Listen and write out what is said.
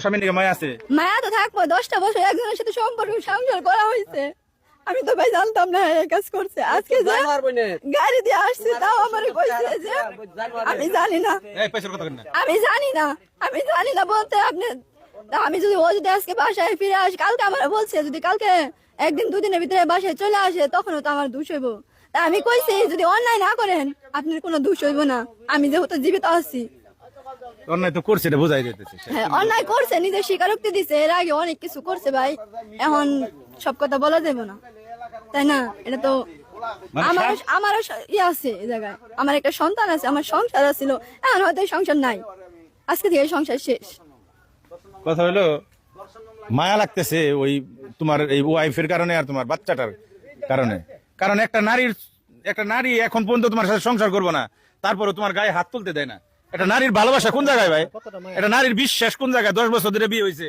স্বামী নাকি মায়া আছে? মায়া তো থাকবো, 10টা বছর একজনের সাথে সম্পর্ক সংসার করা হয়েছে। আমি তো ভাই জানতাম না এই কাজ করছে। আজকে যে গাড়ি দিয়ে আসছে তাও আমার কইছে যে আমি জানি না, এই পয়সার কথা না। আমি জানি না বলতে আপনি। আমি যদি ও যদি আজকে বাসায় ফিরে আসে, কালকে আমার বলছে যদি কালকে একদিন দুদিনের ভিতরে বাসায় চলে আসে তখনও তো আমার দোষ হইব। তা আমি কইছি যদি অন্যায় না করেন আপনার কোনো দোষ হইব না, আমি যেহেতু জীবিত আছি। অন্যায় তো করছে, এটা বোঝাই যেতেছে। হ্যাঁ অন্যায় করছে, নিজের স্বীকারোক্তি দিছে, এর আগে অনেক কিছু করছে ভাই, এখন সব কথা বলা যাবে না, তাই না? এটা তো আমারও ইয়ে আছে এই জায়গায়, আমার একটা সন্তান আছে, আমার সংসার ছিল, এখন হয়তো এই সংসার নাই, আজকে থেকে সংসার শেষ। কথা হলো মায়া লাগতেছে ওই তোমার এই ওয়াইফের কারণে আর তোমার বাচ্চাটার কারণে। কারণ একটা নারী এখন পর্যন্ত তোমার সাথে সংসার করবো না, তারপরে তোমার গায়ে হাত তুলতে দেয় না। একটা নারীর ভালোবাসা কোন জায়গায় ভাই? একটা নারীর বিশ্বাস কোন জায়গায়? 10 বছর ধরে বিয়ে হয়েছে,